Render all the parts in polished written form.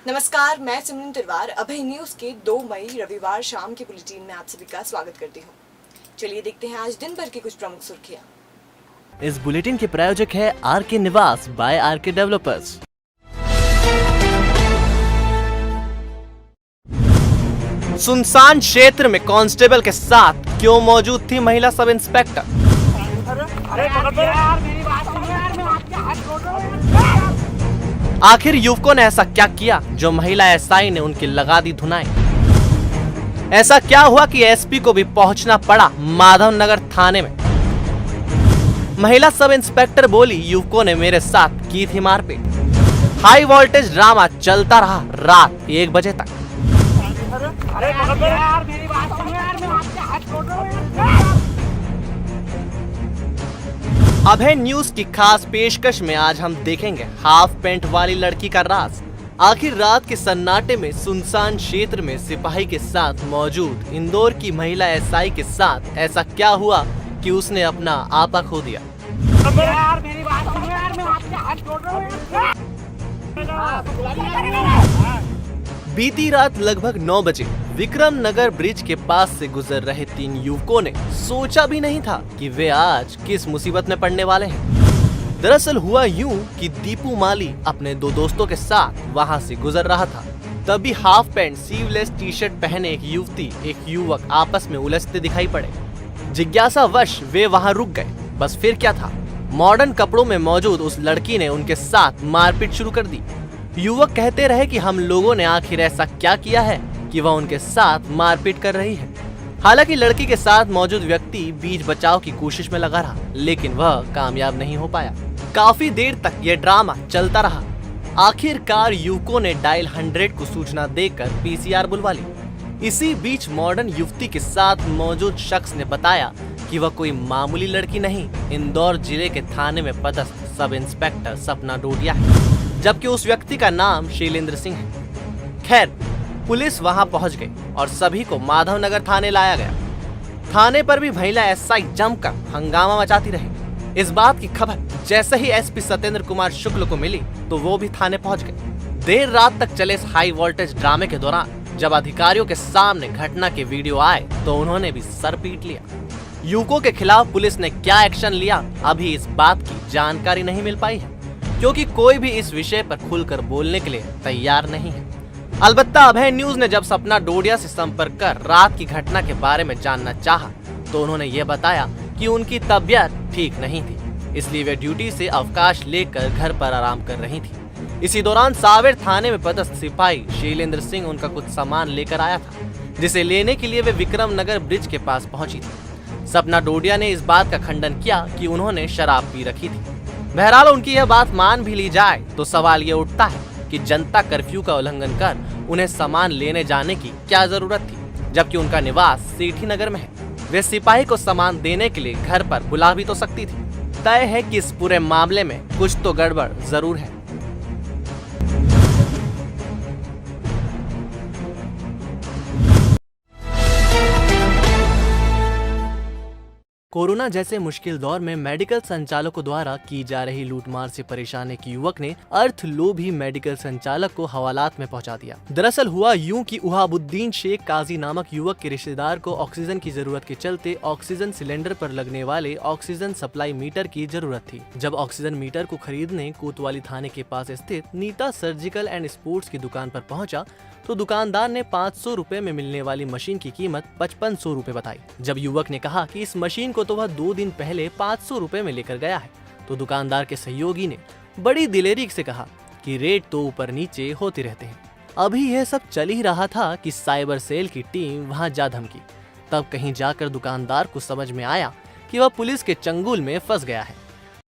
नमस्कार, मैं सिमरन तिरवार अभय न्यूज के 2 मई रविवार शाम की बुलेटिन में आप सभी का स्वागत करती हूँ। चलिए देखते हैं आज दिन भर की कुछ प्रमुख सुर्खियाँ। इस बुलेटिन के प्रायोजक है आरके निवास बाय आरके डेवलपर्स। सुनसान क्षेत्र में कांस्टेबल के साथ क्यों मौजूद थी महिला सब इंस्पेक्टर? आखिर युवकों ने ऐसा क्या किया जो महिला एसआई ने उनकी लगा दी धुनाई? ऐसा क्या हुआ कि एसपी को भी पहुंचना पड़ा माधवनगर थाने में? महिला सब इंस्पेक्टर बोली, युवकों ने मेरे साथ की थी मारपीट। हाई वोल्टेज ड्रामा चलता रहा रात 1 बजे तक। अभय न्यूज की खास पेशकश में आज हम देखेंगे हाफ पैंट वाली लड़की का राज। आखिर रात के सन्नाटे में सुनसान क्षेत्र में सिपाही के साथ मौजूद इंदौर की महिला एसआई के साथ ऐसा क्या हुआ कि उसने अपना आपा खो दिया? बीती रात लगभग 9 बजे विक्रम नगर ब्रिज के पास से गुजर रहे 3 युवकों ने सोचा भी नहीं था कि वे आज किस मुसीबत में पड़ने वाले हैं। दरअसल हुआ यूं कि दीपू माली अपने 2 दोस्तों के साथ वहां से गुजर रहा था। तभी half pant sleeveless T shirt पहने एक युवती एक युवक आपस में उलझते दिखाई पड़े। जिज्ञासावश वे वहां रुक गए। बस फिर क्या था, मॉडर्न कपड़ों में मौजूद उस लड़की ने उनके साथ मारपीट शुरू कर दी। युवक कहते रहे कि हम लोगों ने आखिर ऐसा क्या किया है कि वह उनके साथ मारपीट कर रही है। हालांकि लड़की के साथ मौजूद व्यक्ति बीच बचाव की कोशिश में लगा रहा, लेकिन वह कामयाब नहीं हो पाया। काफी देर तक यह ड्रामा चलता रहा। आखिरकार युवकों ने डायल 100 को सूचना देकर पीसीआर बुलवा ली। इसी बीच मॉडर्न युवती के साथ मौजूद शख्स ने बताया कि वह कोई मामूली लड़की नहीं, इंदौर जिले के थाने में पदस्थ सब इंस्पेक्टर सपना डोडिया है, जबकि उस व्यक्ति का नाम शैलेंद्र सिंह है। खैर, पुलिस वहां पहुंच गई और सभी को माधवनगर थाने लाया गया। थाने पर भी महिला एसआई जमकर हंगामा मचाती रही। इस बात की खबर जैसे ही एसपी सत्येंद्र कुमार शुक्ल को मिली तो वो भी थाने पहुंच गए। देर रात तक चले इस हाई वोल्टेज ड्रामे के दौरान जब अधिकारियों के सामने घटना के वीडियो आए तो उन्होंने भी सर पीट लिया। युवकों के खिलाफ पुलिस ने क्या एक्शन लिया, अभी इस बात की जानकारी नहीं मिल पाई है, क्योंकि कोई भी इस विषय पर खुलकर बोलने के लिए तैयार नहीं है। अलबत्ता अभय न्यूज ने जब सपना डोडिया से संपर्क कर रात की घटना के बारे में जानना चाहा तो उन्होंने ये बताया कि उनकी तबीयत ठीक नहीं थी, इसलिए वे ड्यूटी से अवकाश लेकर घर पर आराम कर रही थी। इसी दौरान सावेर थाने में पदस्थ सिपाही शैलेंद्र सिंह उनका कुछ सामान लेकर आया था, जिसे लेने के लिए वे विक्रम नगर ब्रिज के पास पहुंची थी। सपना डोडिया ने इस बात का खंडन किया कि उन्होंने शराब पी रखी थी। बहरहाल उनकी यह बात मान भी ली जाए तो सवाल ये उठता है कि जनता कर्फ्यू का उल्लंघन कर उन्हें सामान लेने जाने की क्या जरूरत थी, जबकि उनका निवास सेठी नगर में है। वे सिपाही को सामान देने के लिए घर पर बुला भी तो सकती थी। तय है कि इस पूरे मामले में कुछ तो गड़बड़ जरूर है। कोरोना जैसे मुश्किल दौर में मेडिकल संचालकों द्वारा की जा रही लूटमार से परेशान एक युवक ने अर्थलोभी मेडिकल संचालक को हवालात में पहुंचा दिया। दरअसल हुआ यूं कि उहाबुद्दीन शेख काजी नामक युवक के रिश्तेदार को ऑक्सीजन की जरूरत के चलते ऑक्सीजन सिलेंडर पर लगने वाले ऑक्सीजन सप्लाई मीटर की जरूरत थी। जब ऑक्सीजन मीटर को खरीदने कोतवाली थाने के पास स्थित नीता सर्जिकल एंड स्पोर्ट्स की दुकान पर पहुंचा तो दुकानदार ने 500 रुपए में मिलने वाली मशीन की कीमत 5500 रुपए बताई। जब युवक ने कहा कि इस मशीन को तो वह 2 दिन पहले 500 रुपए में लेकर गया है, तो दुकानदार के सहयोगी ने बड़ी दिलेरी से कहा कि रेट तो ऊपर नीचे होते रहते हैं। अभी यह सब चल ही रहा था कि साइबर सेल की टीम वहां जा धमकी। तब कहीं जाकर दुकानदार को समझ में आया कि वह पुलिस के चंगुल में फंस गया है।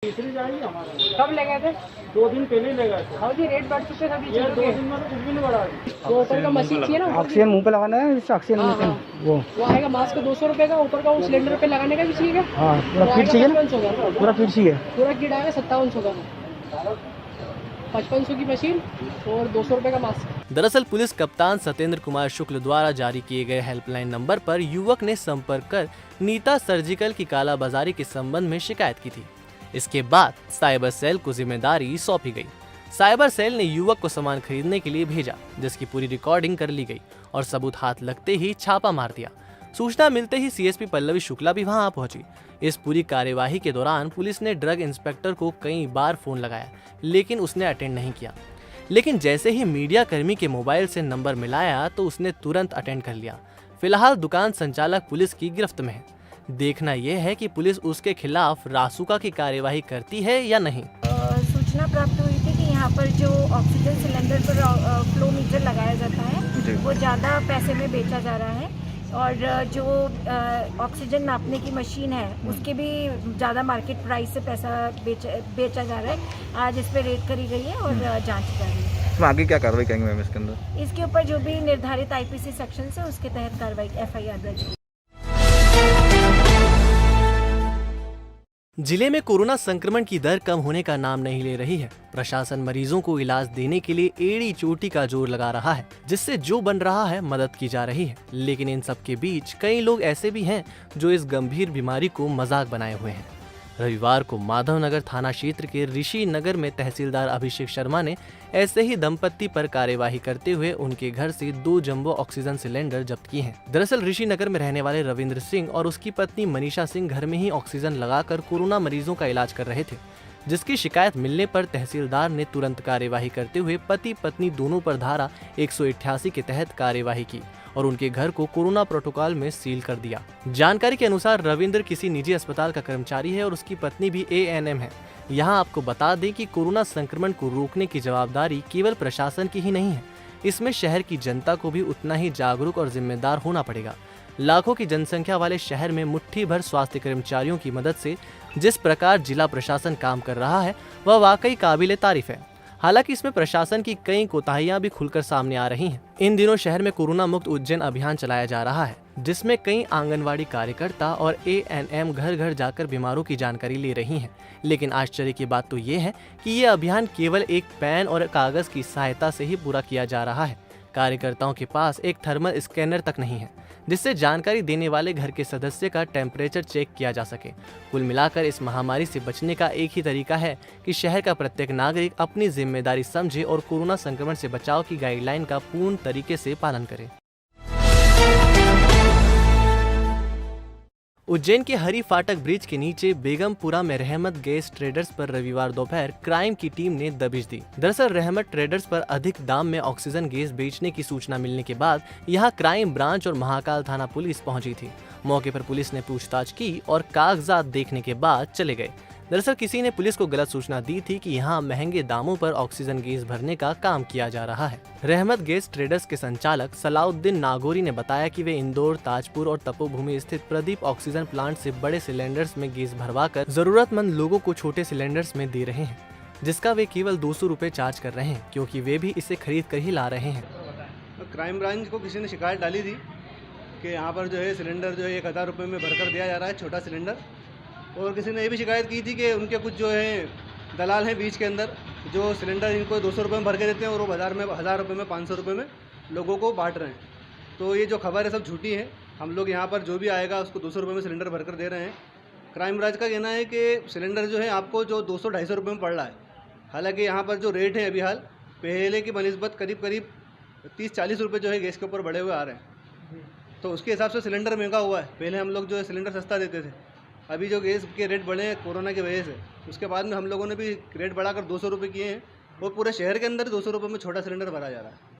तीसरी जाएगी हमारा। कब ले गए थे? 2 दिन पहले ले गए थे। हाँ जी, रेट बढ़ चुके थे। ये 2 दिन में तो कुछ भी नहीं बढ़ा। वो ऊपर का मशीन चाहिए ना, ऑक्सीजन मुंह पे लगाना है, इस ऑक्सीजन मशीन वो आएगा मास्क 200 रुपए का, ऊपर का वो सिलेंडर पे लगाने का भी चाहिए। हाँ, पूरा फिट चाहिए ना, पूरा फिट चाहिए। पूरा किट आएगा 5700 का, 5500 की मशीन और 200 रुपए का मास्क। दरअसल पुलिस कप्तान सत्येंद्र कुमार शुक्ल द्वारा जारी किए गए हेल्पलाइन नंबर पर युवक ने संपर्क कर नीता सर्जिकल की कालाबाजारी के संबंध में शिकायत की थी। इसके बाद साइबर सेल को जिम्मेदारी सौंपी गई। साइबर सेल ने युवक को सामान खरीदने के लिए भेजा, जिसकी पूरी रिकॉर्डिंग कर ली गई और सबूत हाथ लगते ही छापा मार दिया। सूचना मिलते ही सीएसपी पल्लवी शुक्ला भी वहां पहुंची। इस पूरी कार्यवाही के दौरान पुलिस ने ड्रग इंस्पेक्टर को कई बार फोन लगाया, लेकिन उसने अटेंड नहीं किया। लेकिन जैसे ही मीडिया कर्मी के मोबाइल से नंबर मिलाया तो उसने तुरंत अटेंड कर लिया। फिलहाल दुकान संचालक पुलिस की गिरफ्त में है। देखना यह है कि पुलिस उसके खिलाफ रासुका की कार्यवाही करती है या नहीं। सूचना प्राप्त हुई थी कि यहाँ पर जो ऑक्सीजन सिलेंडर पर फ्लो मीटर लगाया जाता है वो ज़्यादा पैसे में बेचा जा रहा है, और जो ऑक्सीजन नापने की मशीन है उसके भी ज़्यादा मार्केट प्राइस से पैसा बेचा जा रहा है। आज इस पर रेड करी गई है और जांच की जा रही है। तो आगे क्या कार्रवाई करेंगे मैम इसके अंदर? इसके ऊपर जो भी निर्धारित आईपीसी सेक्शन है उसके तहत कार्रवाई एफआईआर दर्ज की। जिले में कोरोना संक्रमण की दर कम होने का नाम नहीं ले रही है। प्रशासन मरीजों को इलाज देने के लिए एड़ी चोटी का जोर लगा रहा है, जिससे जो बन रहा है मदद की जा रही है। लेकिन इन सब के बीच कई लोग ऐसे भी हैं जो इस गंभीर बीमारी को मजाक बनाए हुए हैं। रविवार को माधवनगर थाना क्षेत्र के ऋषि नगर में तहसीलदार अभिषेक शर्मा ने ऐसे ही दंपत्ति पर कार्यवाही करते हुए उनके घर से 2 जंबो ऑक्सीजन सिलेंडर जब्त किए हैं। दरअसल ऋषि नगर में रहने वाले रविंद्र सिंह और उसकी पत्नी मनीषा सिंह घर में ही ऑक्सीजन लगाकर कोरोना मरीजों का इलाज कर रहे थे, जिसकी शिकायत मिलने पर तहसीलदार ने तुरंत कार्यवाही करते हुए पति पत्नी दोनों पर धारा 188 के तहत कार्यवाही की और उनके घर को कोरोना प्रोटोकॉल में सील कर दिया। जानकारी के अनुसार रविंद्र किसी निजी अस्पताल का कर्मचारी है और उसकी पत्नी भी ANM है। यहाँ आपको बता दें कि कोरोना संक्रमण को रोकने की जवाबदारी केवल प्रशासन की ही नहीं है, इसमें शहर की जनता को भी उतना ही जागरूक और जिम्मेदार होना पड़ेगा। लाखों की जनसंख्या वाले शहर में मुट्ठी भर स्वास्थ्य कर्मचारियों की मदद से जिस प्रकार जिला प्रशासन काम कर रहा है वह वाकई काबिले तारीफ है। हालांकि इसमें प्रशासन की कई कोताहियां भी खुलकर सामने आ रही हैं। इन दिनों शहर में कोरोना मुक्त उज्जैन अभियान चलाया जा रहा है, जिसमें कई आंगनवाड़ी कार्यकर्ता और ANM घर घर जाकर बीमारों की जानकारी ले रही हैं। लेकिन आश्चर्य की बात तो ये है कि ये अभियान केवल एक पेन और कागज की सहायता से ही पूरा किया जा रहा है। कार्यकर्ताओं के पास एक थर्मल स्कैनर तक नहीं है, जिससे जानकारी देने वाले घर के सदस्य का टेम्परेचर चेक किया जा सके। कुल मिलाकर इस महामारी से बचने का एक ही तरीका है कि शहर का प्रत्येक नागरिक अपनी जिम्मेदारी समझे और कोरोना संक्रमण से बचाव की गाइडलाइन का पूर्ण तरीके से पालन करे। उज्जैन के हरी फाटक ब्रिज के नीचे बेगमपुरा में रहमत गैस ट्रेडर्स पर रविवार दोपहर क्राइम की टीम ने दबिश दी। दरअसल रहमत ट्रेडर्स पर अधिक दाम में ऑक्सीजन गैस बेचने की सूचना मिलने के बाद यहां क्राइम ब्रांच और महाकाल थाना पुलिस पहुंची थी। मौके पर पुलिस ने पूछताछ की और कागजात देखने के बाद चले गए। दरअसल किसी ने पुलिस को गलत सूचना दी थी कि यहाँ महंगे दामों पर ऑक्सीजन गैस भरने का काम किया जा रहा है। रहमत गैस ट्रेडर्स के संचालक सलाउद्दीन नागौरी ने बताया कि वे इंदौर, ताजपुर और तपोभूमि स्थित प्रदीप ऑक्सीजन प्लांट से बड़े सिलेंडर्स में गैस भरवाकर जरूरतमंद लोगों को छोटे सिलेंडर्स में दे रहे हैं, जिसका वे केवल 200 रुपए चार्ज कर रहे हैं, क्योंकि वे भी इसे खरीद कर ही ला रहे हैं। क्राइम ब्रांच को किसी ने शिकायत डाली थी कि यहाँ पर जो है सिलेंडर जो है 1000 रुपये में भरकर दिया जा रहा है, छोटा सिलेंडर। और किसी ने ये भी शिकायत की थी कि उनके कुछ जो है दलाल हैं बीच के अंदर, जो सिलेंडर इनको 200 रुपये में भर के देते हैं और वो बाज़ार में 1000 रुपये में 500 रुपये में लोगों को बांट रहे हैं। तो ये जो खबर है सब झूठी है। हम लोग यहाँ पर जो भी आएगा उसको 200 रुपये में सिलेंडर भर कर दे रहे हैं। क्राइम ब्रांच का कहना है कि सिलेंडर जो है आपको जो 200-250 रुपये में पड़ रहा है। हालाँकि यहाँ पर जो रेट है अभी हाल पहले की बनिस्बत करीब 30-40 रुपये जो है गैस के ऊपर बढ़े हुए आ रहे हैं। तो उसके हिसाब से सिलेंडर महंगा हुआ है। पहले हम लोग जो है सिलेंडर सस्ता देते थे, अभी जो गैस के रेट बढ़े हैं कोरोना की वजह से, उसके बाद में हम लोगों ने भी रेट बढ़ाकर 200 रुपये किए हैं और पूरे शहर के अंदर 200 रुपये में छोटा सिलेंडर भरा जा रहा है।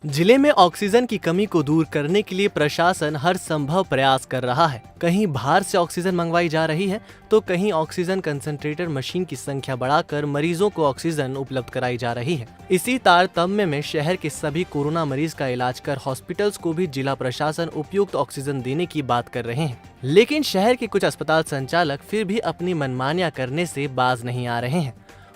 जिले में ऑक्सीजन की कमी को दूर करने के लिए प्रशासन हर संभव प्रयास कर रहा है। कहीं बाहर से ऑक्सीजन मंगवाई जा रही है तो कहीं ऑक्सीजन कंसंट्रेटर मशीन की संख्या बढ़ाकर मरीजों को ऑक्सीजन उपलब्ध कराई जा रही है। इसी तारतम्य में शहर के सभी कोरोना मरीज का इलाज कर हॉस्पिटल्स को भी जिला प्रशासन उपयुक्त ऑक्सीजन देने की बात कर रहे हैं। लेकिन शहर के कुछ अस्पताल संचालक फिर भी अपनी मनमानियां करने से बाज नहीं आ रहे हैं।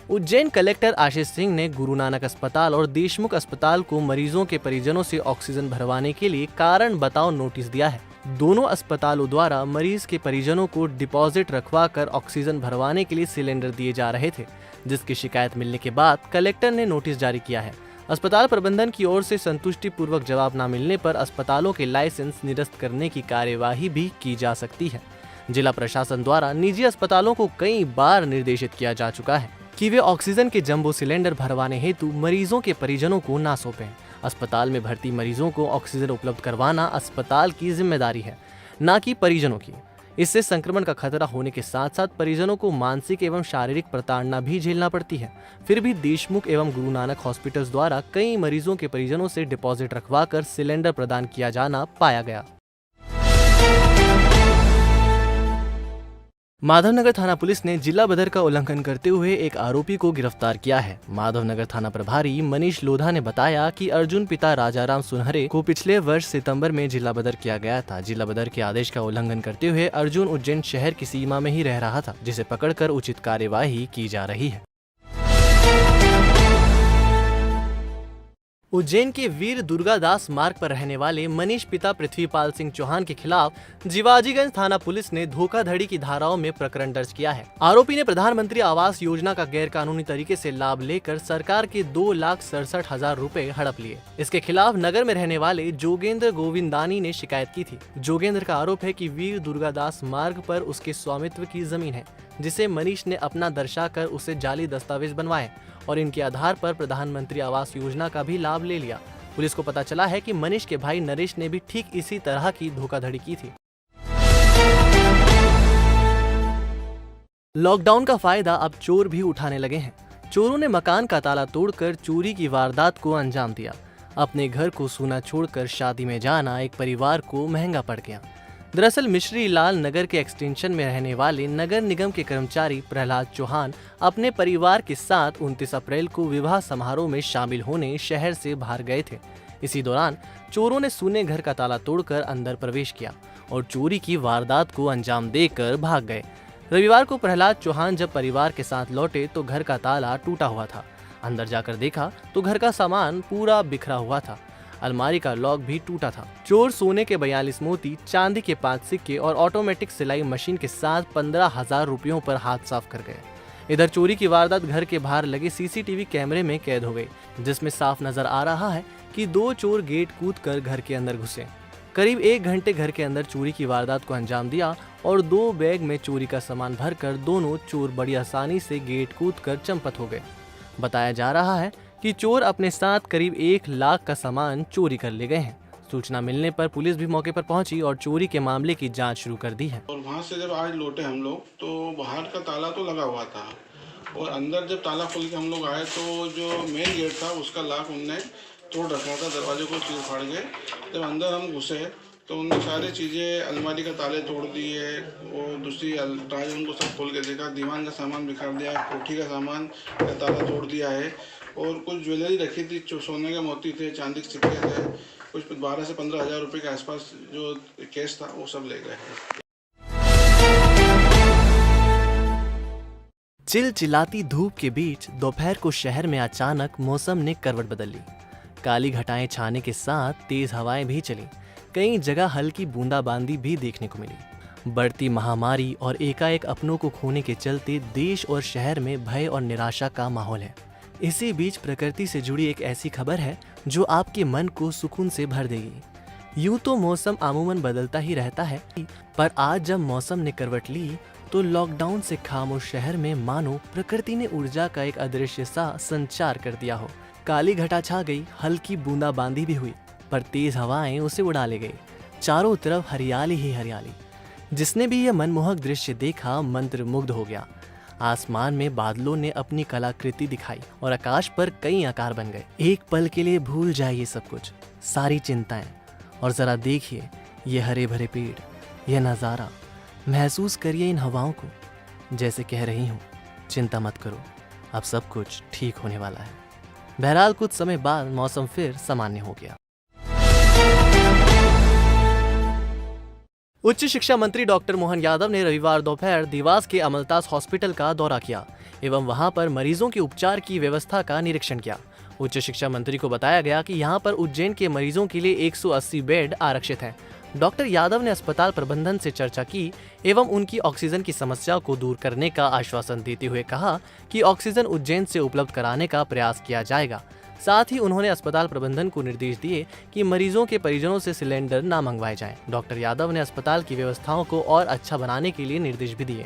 उज्जैन कलेक्टर आशीष सिंह ने गुरु नानक अस्पताल और देशमुख अस्पताल को मरीजों के परिजनों से ऑक्सीजन भरवाने के लिए कारण बताओ नोटिस दिया है। दोनों अस्पतालों द्वारा मरीज के परिजनों को डिपॉजिट रखवा कर ऑक्सीजन भरवाने के लिए सिलेंडर दिए जा रहे थे, जिसकी शिकायत मिलने के बाद कलेक्टर ने नोटिस जारी किया है। अस्पताल प्रबंधन की ओर से संतुष्टि पूर्वक जवाब न मिलने पर अस्पतालों के लाइसेंस निरस्त करने की कार्यवाही भी की जा सकती है। जिला प्रशासन द्वारा निजी अस्पतालों को कई बार निर्देशित किया जा चुका है कि वे ऑक्सीजन के जंबो सिलेंडर भरवाने हेतु मरीजों के परिजनों को ना सौंपें। अस्पताल में भर्ती मरीजों को ऑक्सीजन उपलब्ध करवाना अस्पताल की जिम्मेदारी है, न कि परिजनों की। इससे संक्रमण का खतरा होने के साथ साथ परिजनों को मानसिक एवं शारीरिक प्रताड़ना भी झेलना पड़ती है। फिर भी देशमुख एवं गुरु नानक हॉस्पिटल्स द्वारा कई मरीजों के परिजनों से डिपॉजिट रखवाकर सिलेंडर प्रदान किया जाना पाया गया। माधवनगर थाना पुलिस ने जिला बदर का उल्लंघन करते हुए एक आरोपी को गिरफ्तार किया है। माधवनगर थाना प्रभारी मनीष लोधा ने बताया कि अर्जुन पिता राजाराम सुनहरे को पिछले वर्ष सितंबर में जिला बदर किया गया था। जिला बदर के आदेश का उल्लंघन करते हुए अर्जुन उज्जैन शहर की सीमा में ही रह रहा था, जिसे पकड़कर उचित कार्यवाही की जा रही है। उज्जैन के वीर दुर्गादास मार्ग पर रहने वाले मनीष पिता पृथ्वीपाल सिंह चौहान के खिलाफ जिवाजीगंज थाना पुलिस ने धोखाधड़ी की धाराओं में प्रकरण दर्ज किया है। आरोपी ने प्रधानमंत्री आवास योजना का गैरकानूनी तरीके से लाभ लेकर सरकार के 2,67,000 रुपए हड़प लिए। इसके खिलाफ नगर में रहने वाले जोगेंद्र गोविंदानी ने शिकायत की थी। जोगेंद्र का आरोप है कि वीर दुर्गादास मार्ग पर उसके स्वामित्व की जमीन है, जिसे मनीष ने अपना दर्शाकर उसे जाली दस्तावेज बनवाए और इनके आधार पर प्रधानमंत्री आवास योजना का भी लाभ ले लिया। पुलिस को पता चला है कि मनीष के भाई नरेश ने भी ठीक इसी तरह की धोखाधड़ी की थी। लॉकडाउन का फायदा अब चोर भी उठाने लगे हैं। चोरों ने मकान का ताला तोड़कर चोरी की वारदात को अंजाम दिया। अपने घर को सूना छोड़कर शादी में जाना एक परिवार को महंगा पड़ गया। दरअसल मिश्री लाल नगर के एक्सटेंशन में रहने वाले नगर निगम के कर्मचारी प्रहलाद चौहान अपने परिवार के साथ 29 अप्रैल को विवाह समारोह में शामिल होने शहर से बाहर गए थे। इसी दौरान चोरों ने सूने घर का ताला तोड़कर अंदर प्रवेश किया और चोरी की वारदात को अंजाम देकर भाग गए। रविवार को प्रहलाद चौहान जब परिवार के साथ लौटे तो घर का ताला टूटा हुआ था। अंदर जाकर देखा तो घर का सामान पूरा बिखरा हुआ था। अलमारी का लॉक भी टूटा था। चोर सोने के 42 मोती, चांदी के 5 सिक्के और ऑटोमेटिक सिलाई मशीन के साथ 15,000 रुपयों पर हाथ साफ कर गए। इधर चोरी की वारदात घर के बाहर लगे सीसीटीवी कैमरे में कैद हो गई, जिसमें साफ नजर आ रहा है कि 2 चोर गेट कूदकर घर के अंदर घुसे। करीब 1 घंटे घर के अंदर चोरी की वारदात को अंजाम दिया और 2 बैग में चोरी का सामान भरकर दोनों चोर बड़ी आसानी से गेट कूदकर चंपत हो गए। बताया जा रहा है कि चोर अपने साथ करीब 1 लाख का सामान चोरी कर ले गए हैं। सूचना मिलने पर पुलिस भी मौके पर पहुंची और चोरी के मामले की जांच शुरू कर दी है। और वहां से जब आज लौटे हम लोग तो बाहर का ताला तो लगा हुआ था और अंदर जब ताला खोल के हम लोग आए तो जो मेन गेट था उसका लॉक उनने तोड़ रखा था, दरवाजे को चीर फाड़ के। जब अंदर हम घुसे तो उनने सारी चीज़ें, अलमारी का ताले तोड़ दिए और दूसरी दरवाजे उनको सब खोल के देखा। दीवान का सामान बिखार दिया, कोठी का सामान का ताला तोड़ दिया है और कुछ ज्वेलरी रखी थी, सोने के मोती थे, चांदी के सिक्के थे, कुछ 12 से 15,000 रुपये के आसपास जो कैश था वो सब ले गए हैं। चिलचिलाती धूप के बीच दोपहर को शहर में अचानक मौसम ने करवट बदल ली। काली घटाएं छाने के साथ तेज हवाएं भी चली। कई जगह हल्की बूंदाबांदी भी देखने को मिली। बढ़ती महामारी और एकाएक अपनों को खोने के चलते देश और शहर में भय और निराशा का माहौल है। इसी बीच प्रकृति से जुड़ी एक ऐसी खबर है जो आपके मन को सुकून से भर देगी। यूं तो मौसम अमूमन बदलता ही रहता है, पर आज जब मौसम ने करवट ली तो लॉकडाउन से खामोश शहर में मानो प्रकृति ने ऊर्जा का एक अदृश्य सा संचार कर दिया हो। काली घटा छा गई, हल्की बूंदाबांदी भी हुई, पर तेज हवाएं उसे उड़ा ले गई। चारों तरफ हरियाली ही हरियाली। जिसने भी यह मनमोहक दृश्य देखा मंत्रमुग्ध हो गया। आसमान में बादलों ने अपनी कलाकृति दिखाई और आकाश पर कई आकार बन गए। एक पल के लिए भूल जाइए सब कुछ, सारी चिंताएं, और जरा देखिए ये हरे भरे पेड़, यह नज़ारा। महसूस करिए इन हवाओं को, जैसे कह रही हूँ चिंता मत करो, अब सब कुछ ठीक होने वाला है। बहरहाल कुछ समय बाद मौसम फिर सामान्य हो गया। उच्च शिक्षा मंत्री डॉक्टर मोहन यादव ने रविवार दोपहर देवास के अमलतास हॉस्पिटल का दौरा किया एवं वहां पर मरीजों के उपचार की व्यवस्था का निरीक्षण किया। उच्च शिक्षा मंत्री को बताया गया कि यहां पर उज्जैन के मरीजों के लिए 180 बेड आरक्षित हैं। डॉक्टर यादव ने अस्पताल प्रबंधन से चर्चा की एवं उनकी ऑक्सीजन की समस्या को दूर करने का आश्वासन देते हुए कहा कि ऑक्सीजन उज्जैन से उपलब्ध कराने का प्रयास किया जाएगा। साथ ही उन्होंने अस्पताल प्रबंधन को निर्देश दिए कि मरीजों के परिजनों से सिलेंडर न मंगवाए जाएं। डॉक्टर यादव ने अस्पताल की व्यवस्थाओं को और अच्छा बनाने के लिए निर्देश भी दिए।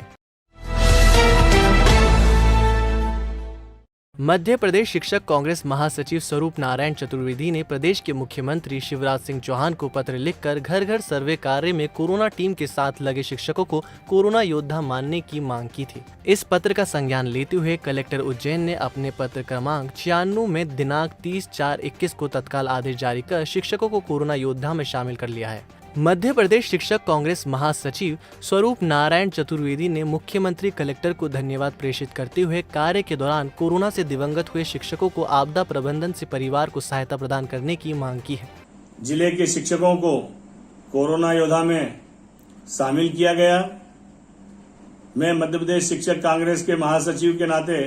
मध्य प्रदेश शिक्षक कांग्रेस महासचिव स्वरूप नारायण चतुर्वेदी ने प्रदेश के मुख्यमंत्री शिवराज सिंह चौहान को पत्र लिखकर घर घर सर्वे कार्य में कोरोना टीम के साथ लगे शिक्षकों को कोरोना योद्धा मानने की मांग की थी। इस पत्र का संज्ञान लेते हुए कलेक्टर उज्जैन ने अपने पत्र क्रमांक 96 में दिनांक 30/4/21 को तत्काल आदेश जारी कर शिक्षकों को कोरोना योद्धा में शामिल कर लिया है। मध्य प्रदेश शिक्षक कांग्रेस महासचिव स्वरूप नारायण चतुर्वेदी ने मुख्यमंत्री कलेक्टर को धन्यवाद प्रेषित करते हुए कार्य के दौरान कोरोना से दिवंगत हुए शिक्षकों को आपदा प्रबंधन से परिवार को सहायता प्रदान करने की मांग की है। जिले के शिक्षकों को कोरोना योद्धा में शामिल किया गया। मैं मध्य प्रदेश शिक्षक कांग्रेस के महासचिव के नाते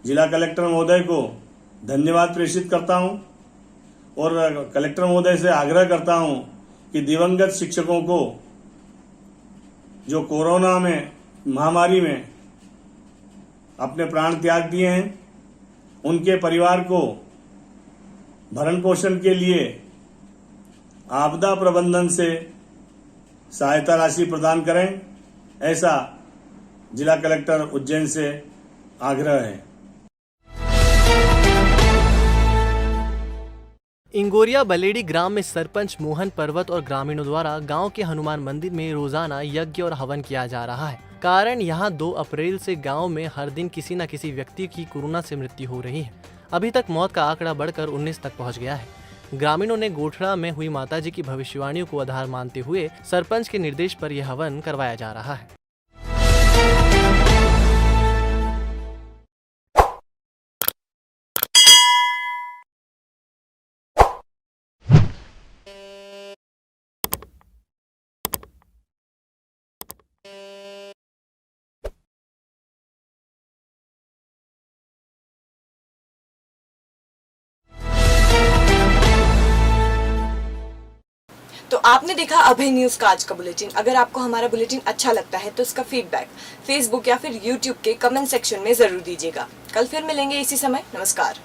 जिला कलेक्टर महोदय को धन्यवाद प्रेषित करता हूं और कलेक्टर महोदय से आग्रह करता हूं कि दिवंगत शिक्षकों को जो कोरोना में महामारी में अपने प्राण त्याग दिए हैं, उनके परिवार को भरण पोषण के लिए आपदा प्रबंधन से सहायता राशि प्रदान करें, ऐसा जिला कलेक्टर उज्जैन से आग्रह है। इंगोरिया बलेडी ग्राम में सरपंच मोहन पर्वत और ग्रामीणों द्वारा गांव के हनुमान मंदिर में रोजाना यज्ञ और हवन किया जा रहा है। कारण यहां 2 अप्रैल से गांव में हर दिन किसी न किसी व्यक्ति की कोरोना से मृत्यु हो रही है। अभी तक मौत का आंकड़ा बढ़कर 19 तक पहुंच गया है। ग्रामीणों ने गोठड़ा में हुई माताजी की भविष्यवाणियों को आधार मानते हुए सरपंच के निर्देश पर यह हवन करवाया जा रहा है। तो आपने देखा अभय न्यूज का आज का बुलेटिन। अगर आपको हमारा बुलेटिन अच्छा लगता है तो इसका फीडबैक फेसबुक या फिर यूट्यूब के कमेंट सेक्शन में जरूर दीजिएगा। कल फिर मिलेंगे इसी समय। नमस्कार।